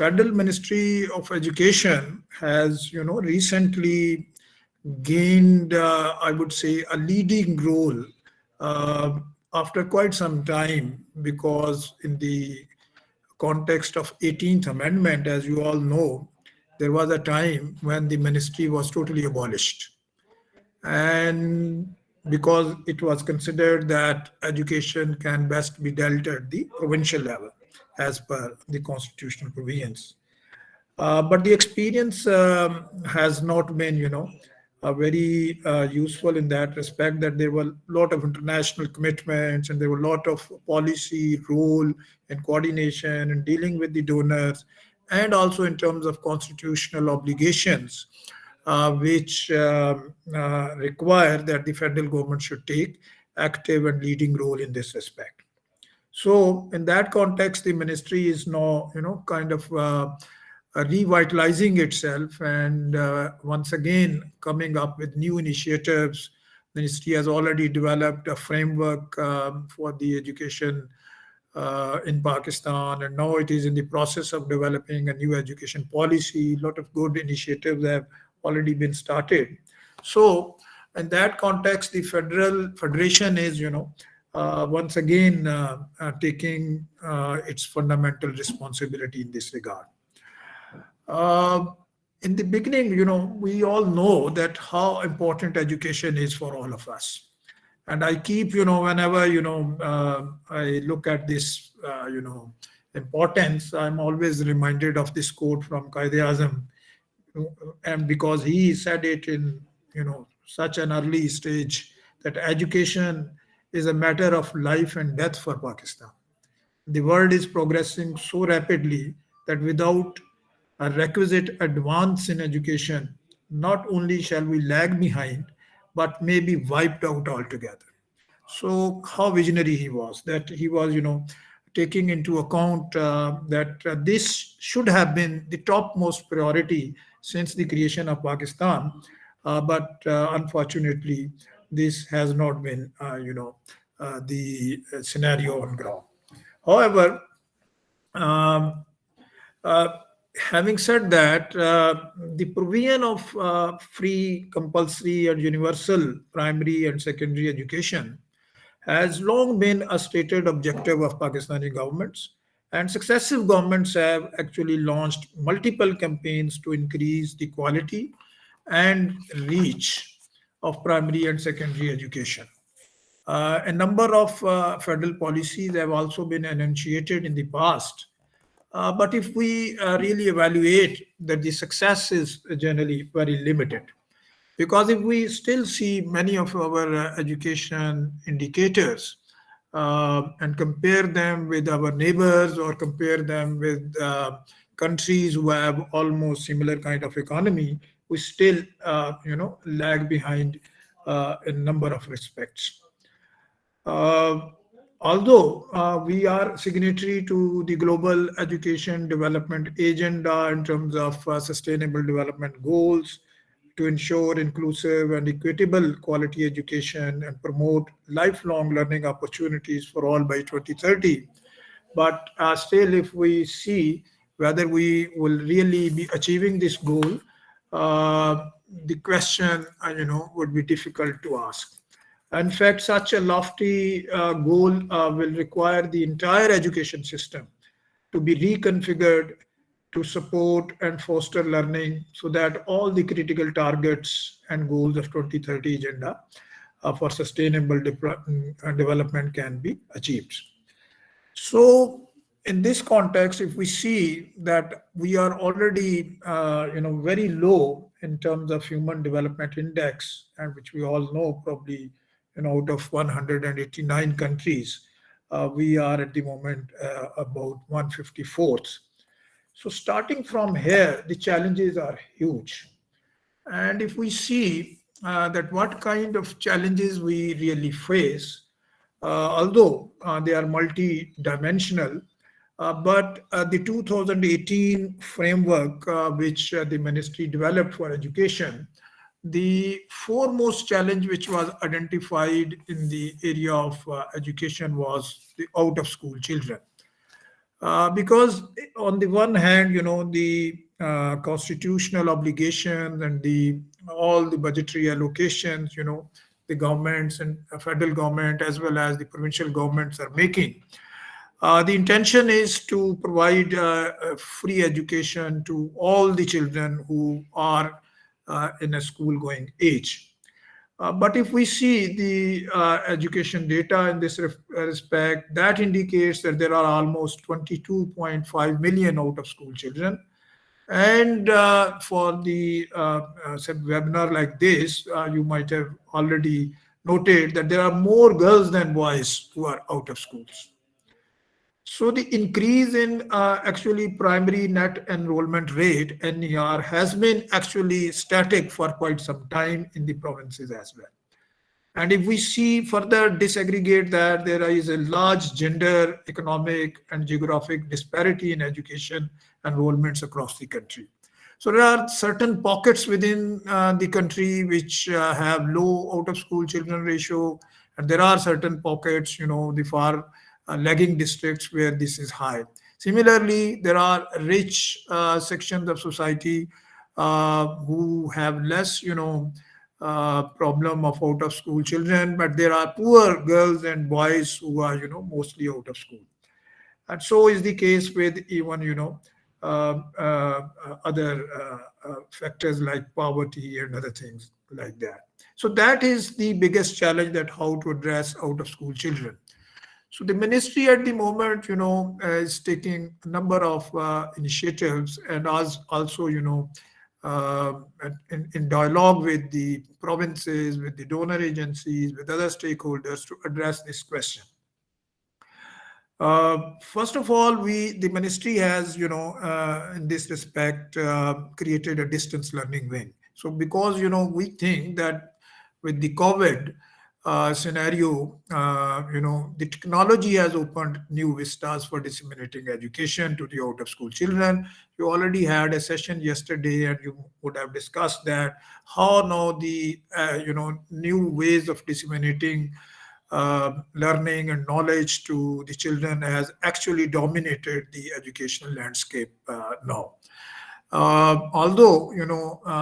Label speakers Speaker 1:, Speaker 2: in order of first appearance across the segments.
Speaker 1: Federal Ministry of Education has, recently gained, I would say, a leading role uh, after quite some time, because in the context of 18th Amendment, as you all know, there was a time when the ministry was totally abolished. And because it was considered that education can best be dealt at the provincial level as per the constitutional provisions. But the experience has not been, very useful in that respect, that there were a lot of international commitments and there were a lot of policy role and coordination and dealing with the donors, and also in terms of constitutional obligations, which require that the federal government should take active and leading role in this respect. So, in that context, the ministry is now, kind of revitalizing itself, and once again coming up with new initiatives. The ministry has already developed a framework for the education in Pakistan, and now it is in the process of developing a new education policy. A lot of good initiatives have already been started. So, in that context, the federation is, once again taking its fundamental responsibility in this regard. Uh, in the beginning, we all know that how important education is for all of us. And I keep, whenever, I look at this, importance, I'm always reminded of this quote from Qaid-e-Azam, and because he said it in, such an early stage, that education is a matter of life and death for Pakistan. The world is progressing so rapidly that without a requisite advance in education, not only shall we lag behind, but may be wiped out altogether. So, how visionary he was, that he was, taking into account that this should have been the topmost priority since the creation of Pakistan. But unfortunately, this has not been, the scenario on ground. However, um, uh, having said that, the provision of free, compulsory, and universal primary and secondary education has long been a stated objective of Pakistani governments, and successive governments have actually launched multiple campaigns to increase the quality and reach of primary and secondary education. A number of federal policies have also been enunciated in the past, but if we really evaluate that, the success is generally very limited. Because if we still see many of our education indicators and compare them with our neighbors, or compare them with countries who have almost similar kind of economy, we still, lag behind in a number of respects. Uh, Although we are signatory to the Global Education Development Agenda in terms of sustainable development goals to ensure inclusive and equitable quality education and promote lifelong learning opportunities for all by 2030. But still, if we see whether we will really be achieving this goal, the question, would be difficult to ask. In fact, such a lofty goal will require the entire education system to be reconfigured to support and foster learning, so that all the critical targets and goals of 2030 agenda for sustainable development can be achieved. So, in this context, if we see that we are already, very low in terms of Human Development Index, and which we all know probably, out of 189 countries, we are at the moment about 154th. So, starting from here, the challenges are huge. And if we see that what kind of challenges we really face, although they are multi-dimensional, but the 2018 framework, which the ministry developed for education, the foremost challenge which was identified in the area of education was the out of school children. Because on the one hand, the constitutional obligations and the all the budgetary allocations, the governments and federal government as well as the provincial governments are making. The intention is to provide free education to all the children who are in a school going age. But if we see the education data in this respect, that indicates that there are almost 22.5 million out of school children. And for the webinar like this, you might have already noted that there are more girls than boys who are out of schools. So the increase in actually primary net enrollment rate (NER) has been actually static for quite some time in the provinces as well. And if we see further disaggregate that there is a large gender, economic, and geographic disparity in education enrollments across the country. So there are certain pockets within the country which have low out of school children ratio, and there are certain pockets, the far lagging districts where this is high. Similarly, there are rich sections of society who have less, problem of out of school children, but there are poor girls and boys who are, mostly out of school. And so is the case with even, other factors like poverty and other things like that. So that is the biggest challenge, that how to address out of school children. So the ministry at the moment, is taking a number of initiatives, and as also, uh, in dialogue with the provinces, with the donor agencies, with other stakeholders to address this question. First of all, the ministry has, in this respect, created a distance learning wing. So because, we think that with the COVID scenario, the technology has opened new vistas for disseminating education to the out of school children. You already had a session yesterday, and you would have discussed that how now the, new ways of disseminating learning and knowledge to the children has actually dominated the educational landscape now. Although,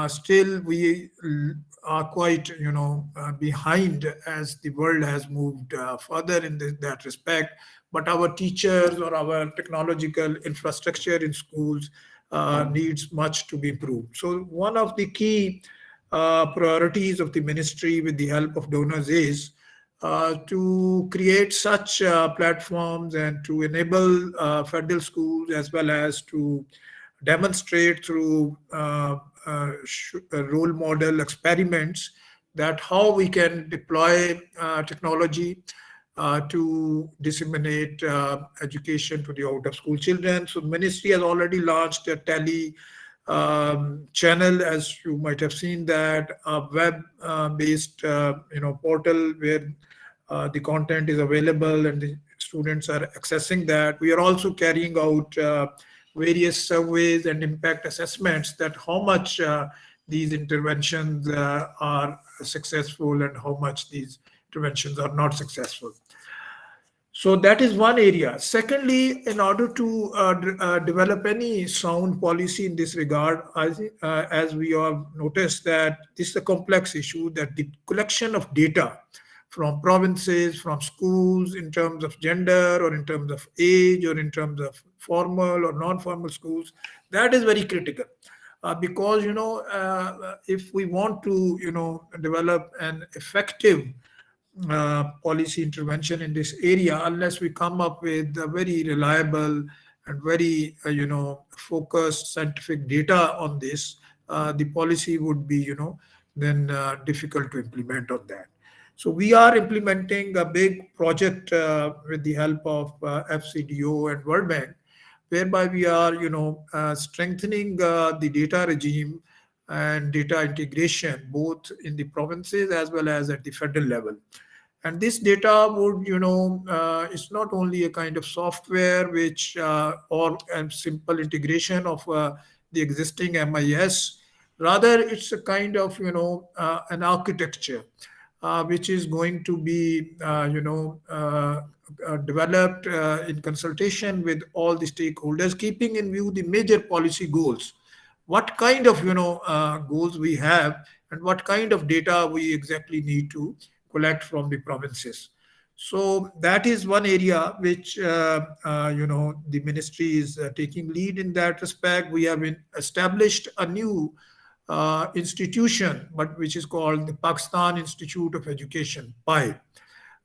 Speaker 1: still we are quite, behind as the world has moved further in that respect, but our teachers or our technological infrastructure in schools needs much to be improved. So one of the key priorities of the ministry with the help of donors is to create such platforms and to enable federal schools as well as to demonstrate through role model experiments that how we can deploy technology to disseminate education to the out of school children. So the ministry has already launched a tele channel, as you might have seen, that a web based portal where the content is available and the students are accessing that. We are also carrying out various surveys and impact assessments, that how much these interventions are successful and how much these interventions are not successful. So that is one area. Secondly, in order to develop any sound policy in this regard, I think, as we all noticed, that this is a complex issue, that the collection of data from provinces, from schools, in terms of gender or in terms of age or in terms of formal or non-formal schools, that is very critical. Because, if we want to, develop an effective policy intervention in this area, unless we come up with a very reliable and very focused scientific data on this, the policy would be then difficult to implement on that. So we are implementing a big project with the help of FCDO and World Bank, whereby we are strengthening the data regime and data integration both in the provinces as well as at the federal level. And this data would, it's not only a kind of software which or a simple integration of the existing MIS, rather it's a kind of, an architecture which is going to be, developed in consultation with all the stakeholders, keeping in view the major policy goals. What kind of, goals we have, and what kind of data we exactly need to collect from the provinces. So that is one area which, the ministry is taking lead in that respect. We have established a new institution, but which is called the Pakistan Institute of Education, PI.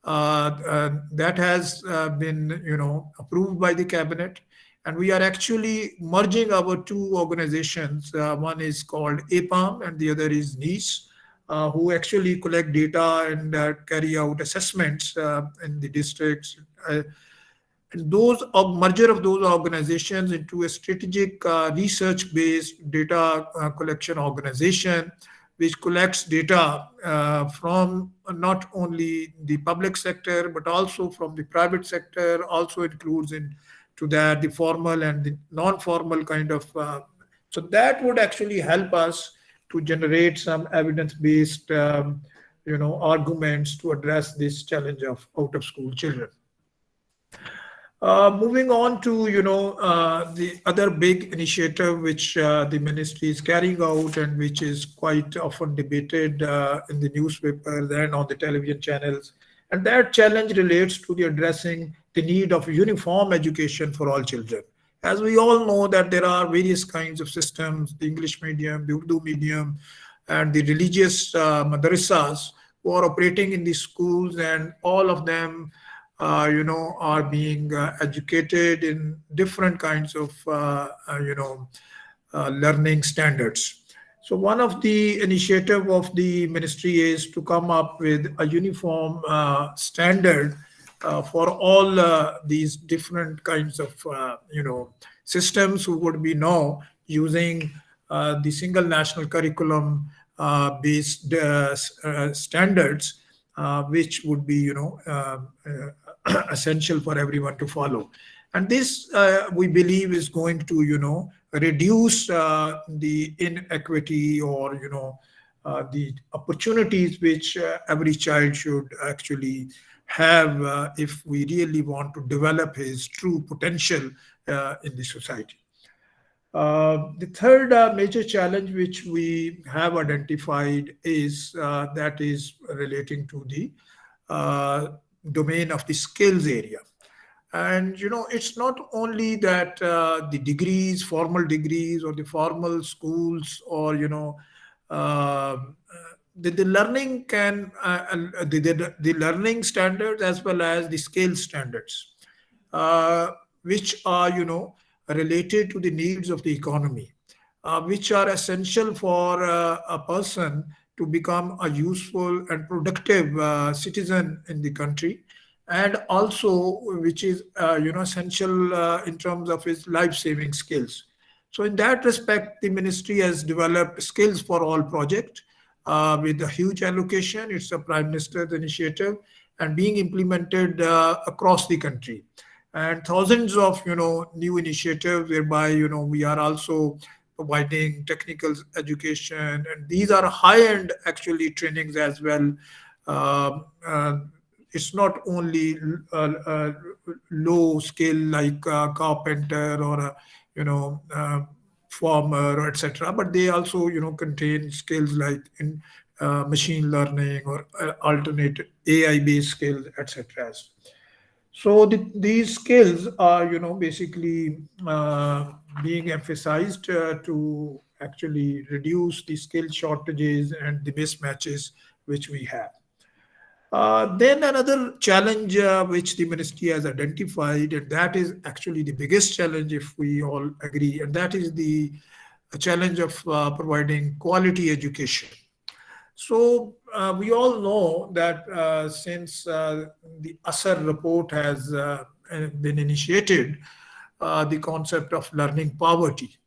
Speaker 1: That has been, approved by the cabinet, and we are actually merging our two organizations. One is called APAM, and the other is NIS, who actually collect data and carry out assessments in the districts. And those merger of those organizations into a strategic research-based data collection organization, which collects data from not only the public sector but also from the private sector, also includes in to that the formal and the non-formal kind of. So that would actually help us to generate some evidence-based, arguments to address this challenge of out-of-school children. Moving on to, the other big initiative which the ministry is carrying out, and which is quite often debated in the newspapers and on the television channels, and that challenge relates to the addressing the need of uniform education for all children. As we all know that there are various kinds of systems, the English medium, the Urdu medium, and the religious madrasas who are operating in these schools, and all of them are being educated in different kinds of, learning standards. So one of the initiative of the ministry is to come up with a uniform standard for all these different kinds of, systems who would be now using the single national curriculum based standards, which would be, essential for everyone to follow. And this, we believe, is going to, reduce the inequity, or, the opportunities which every child should actually have if we really want to develop his true potential in the society. The third major challenge which we have identified is that is relating to the uh, domain of the skills area. And it's not only that the degrees, formal degrees, or the formal schools, or uh, the learning can the learning standards as well as the skill standards, uh, which are related to the needs of the economy, which are essential for a person to become a useful and productive citizen in the country, and also which is essential in terms of his life-saving skills. So in that respect, the ministry has developed Skills for All project with a huge allocation. It's a Prime Minister's initiative and being implemented across the country, and thousands of new initiatives whereby we are also providing technical education, and these are high end actually trainings as well. Uh, it's not only low skill like carpenter or a you know uh, farmer or etc., but they also contain skills like in machine learning or alternate AI based skills, etc. So these skills are, basically being emphasized to actually reduce the skill shortages and the mismatches which we have. Then another challenge which the ministry has identified, and that is actually the biggest challenge if we all agree, and that is the challenge of providing quality education. So we all know that since the ASAR report has been initiated, the concept of learning poverty.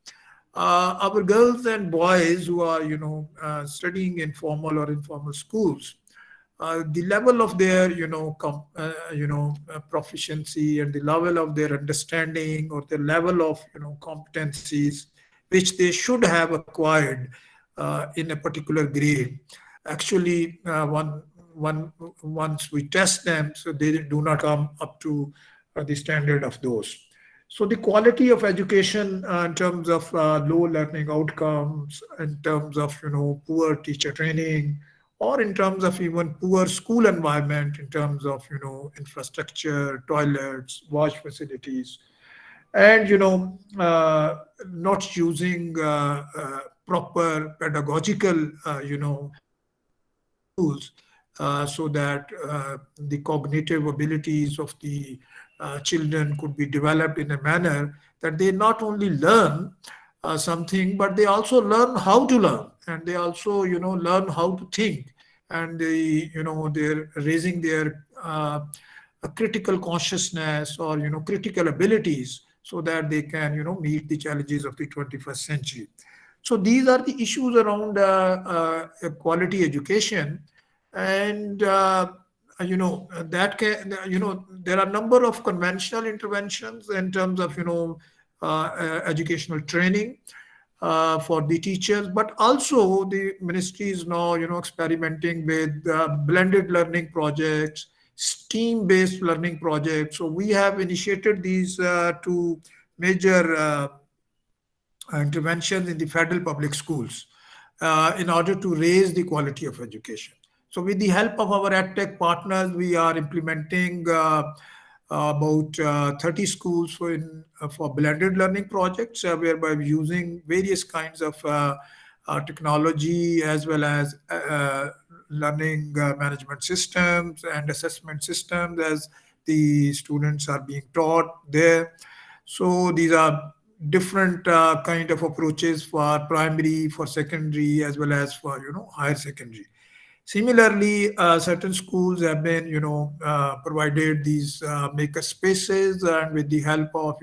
Speaker 1: Our girls and boys who are, studying in formal or informal schools, the level of their, proficiency, and the level of their understanding, or the level of, competencies which they should have acquired in a particular grade. Actually, once we test them, so they do not come up to the standard of those. So the quality of education in terms of low learning outcomes, in terms of poor teacher training, or in terms of even poor school environment, in terms of infrastructure, toilets, wash facilities, and not using proper pedagogical tools so that the cognitive abilities of the children could be developed in a manner that they not only learn something, but they also learn how to learn, and they also learn how to think, and they're raising their critical consciousness, or critical abilities, so that they can meet the challenges of the 21st century. So these are the issues around quality education. And that can there are a number of conventional interventions in terms of educational training for the teachers, but also the ministry is now experimenting with blended learning projects, steam based learning projects. So we have initiated these two major interventions in the federal public schools in order to raise the quality of education. So, with the help of our EdTech partners, we are implementing about 30 schools for blended learning projects, whereby we're using various kinds of technology, as well as learning management systems and assessment systems, as the students are being taught there. So these are different kind of approaches for primary, for secondary, as well as for higher secondary. Similarly, certain schools have been provided these maker spaces, and with the help of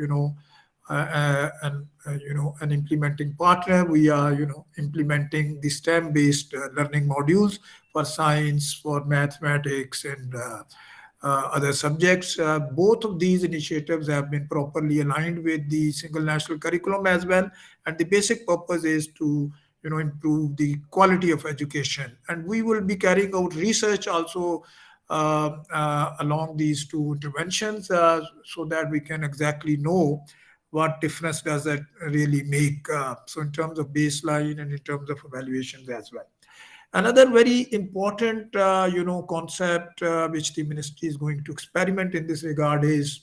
Speaker 1: an implementing partner, we are implementing the STEM based learning modules for science, for mathematics, and other subjects. Both of these initiatives have been properly aligned with the single national curriculum as well, and the basic purpose is to improve the quality of education. And we will be carrying out research also along these two interventions, so that we can exactly know what difference does that really make. So in terms of baseline and in terms of evaluations as well. Another very important, concept which the ministry is going to experiment in this regard is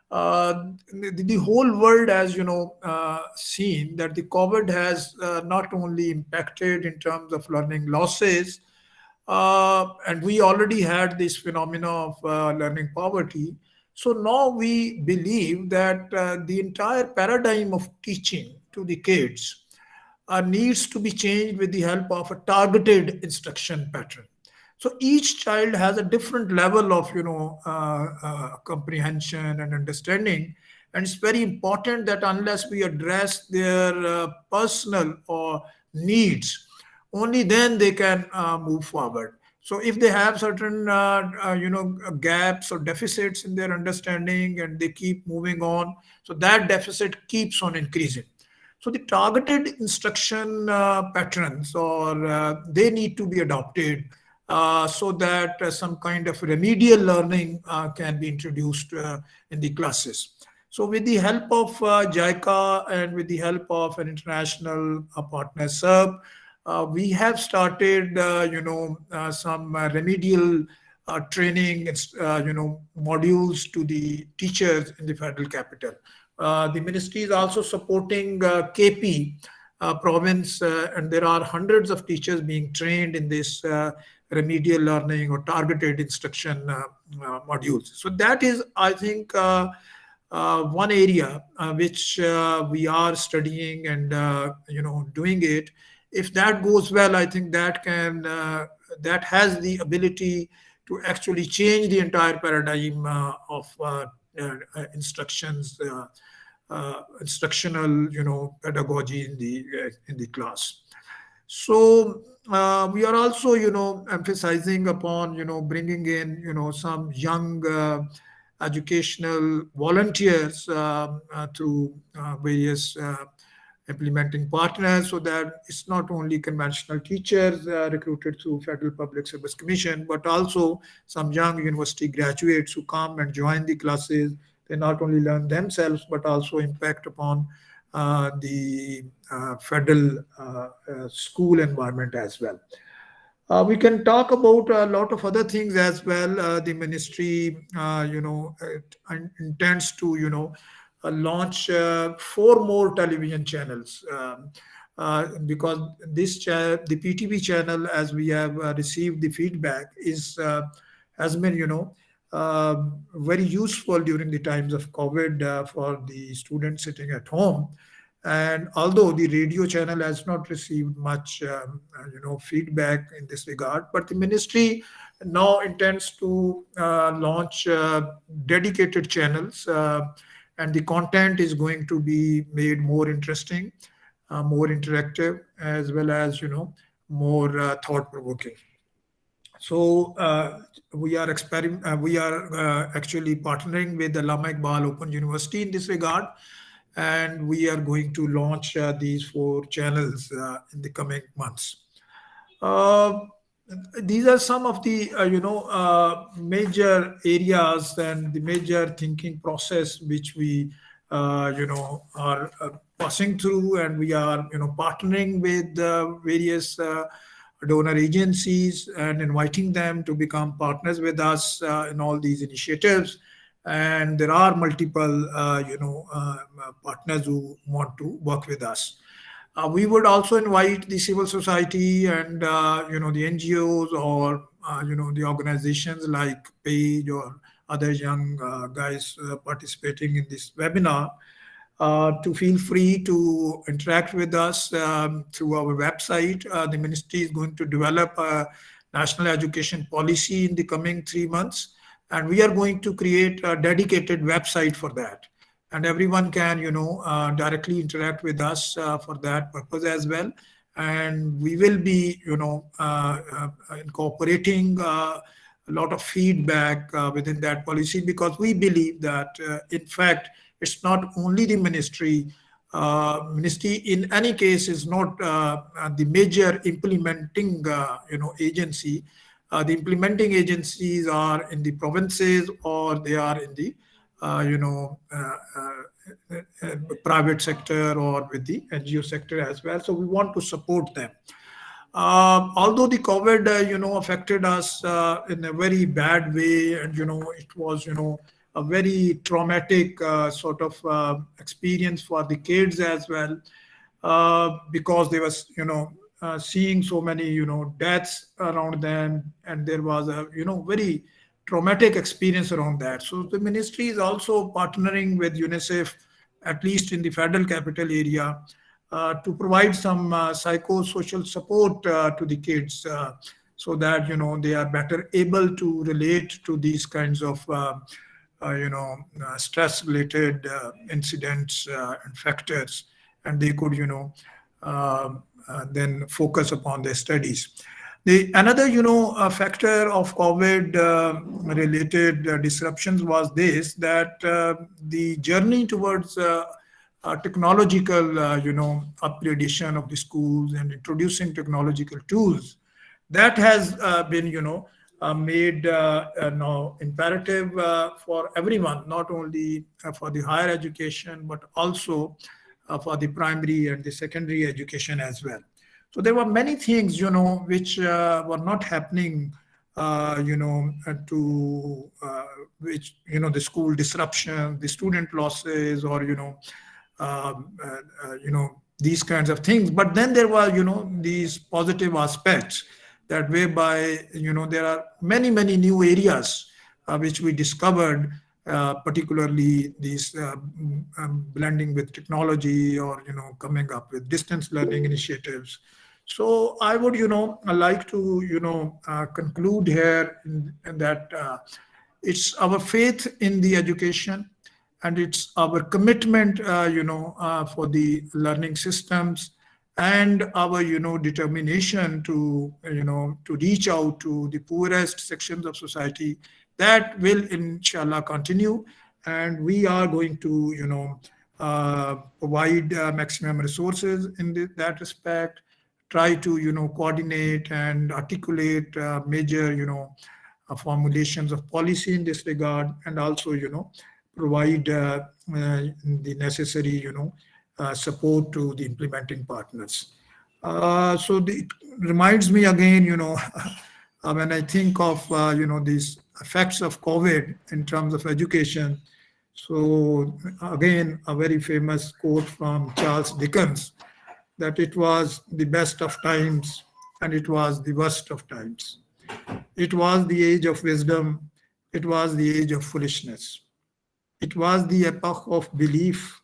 Speaker 1: the whole world has, seen that the COVID has not only impacted in terms of learning losses, and we already had this phenomena of learning poverty. So now we believe that the entire paradigm of teaching to the kids needs to be changed with the help of a targeted instruction pattern. So each child has a different level of comprehension and understanding, and it's very important that unless we address their personal or needs, only then they can move forward. So if they have certain gaps or deficits in their understanding, and they keep moving on, so that deficit keeps on increasing. So the targeted instruction patterns, or they need to be adopted, so that some kind of remedial learning can be introduced in the classes. So with the help of JICA, and with the help of an international partner, SERB, we have started, some remedial training, modules to the teachers in the federal capital. The ministry is also supporting KP province, and there are hundreds of teachers being trained in this remedial learning or targeted instruction modules. So that is, I think, one area which we are studying and doing it. If that goes well, I think that has the ability to actually change the entire paradigm of instructions, instructional, pedagogy in the class. So we are also, emphasizing upon, bringing in, some young educational volunteers through various implementing partners, so that it's not only conventional teachers recruited through Federal Public Service Commission, but also some young university graduates who come and join the classes. They not only learn themselves, but also impact upon the federal school environment as well. We can talk about a lot of other things as well. The ministry, intends to, launch four more television channels, because the PTV channel, as we have received the feedback, is has been, very useful during the times of COVID for the students sitting at home. And although the radio channel has not received much, feedback in this regard, but the ministry now intends to launch dedicated channels, and the content is going to be made more interesting, more interactive, as well as, more thought provoking. So we are actually partnering with the Lama Iqbal Open University in this regard, and we are going to launch these four channels in the coming months. Uh, these are some of the major areas and the major thinking process which we are passing through, and we are partnering with various donor agencies and inviting them to become partners with us in all these initiatives. And there are multiple partners who want to work with us. We would also invite the civil society and the NGOs, or the organizations like Page or other young guys participating in this webinar, to feel free to interact with us through our website. The ministry is going to develop a national education policy in the coming 3 months, and we are going to create a dedicated website for that. And everyone can, directly interact with us for that purpose as well. And we will be, incorporating a lot of feedback within that policy, because we believe that, in fact, it's not only the ministry. Ministry, in any case, is not the major implementing, agency. The implementing agencies are in the provinces, or they are in the private sector, or with the NGO sector as well. So we want to support them. Although the COVID, affected us in a very bad way, and it was, a very traumatic sort of experience for the kids as well, because they was, seeing so many, deaths around them, and there was a, very traumatic experience around that. So the ministry is also partnering with UNICEF, at least in the federal capital area, to provide some psychosocial support to the kids, so that they are better able to relate to these kinds of stress related incidents and factors, and they could then focus upon their studies. The another factor of COVID related disruptions was this, that the journey towards technological upgradation of the schools and introducing technological tools, that has been made now imperative for everyone, not only for the higher education, but also for the primary and the secondary education as well. So there were many things, which were not happening, to which, the school disruption, the student losses, or, these kinds of things. But then there were, these positive aspects, that whereby, there are many, many new areas which we discovered, particularly these blending with technology, or, coming up with distance learning initiatives. So I would, like to, conclude here in that it's our faith in the education, and it's our commitment, for the learning systems, and our, determination to, to reach out to the poorest sections of society, that will inshallah continue. And we are going to, provide maximum resources in that respect, try to, coordinate and articulate major, formulations of policy in this regard, and also, provide the necessary, support to the implementing partners. It reminds me again, when I think of, these effects of COVID in terms of education. So again, a very famous quote from Charles Dickens, that it was the best of times and it was the worst of times. It was the age of wisdom. It was the age of foolishness. It was the epoch of belief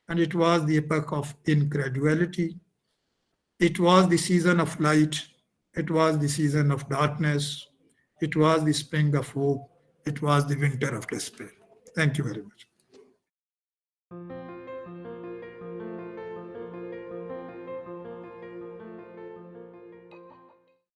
Speaker 1: and it was the epoch of incredulity. It was the season of light. It was the season of darkness. It was the spring of hope. It was the winter of despair. Thank you very much.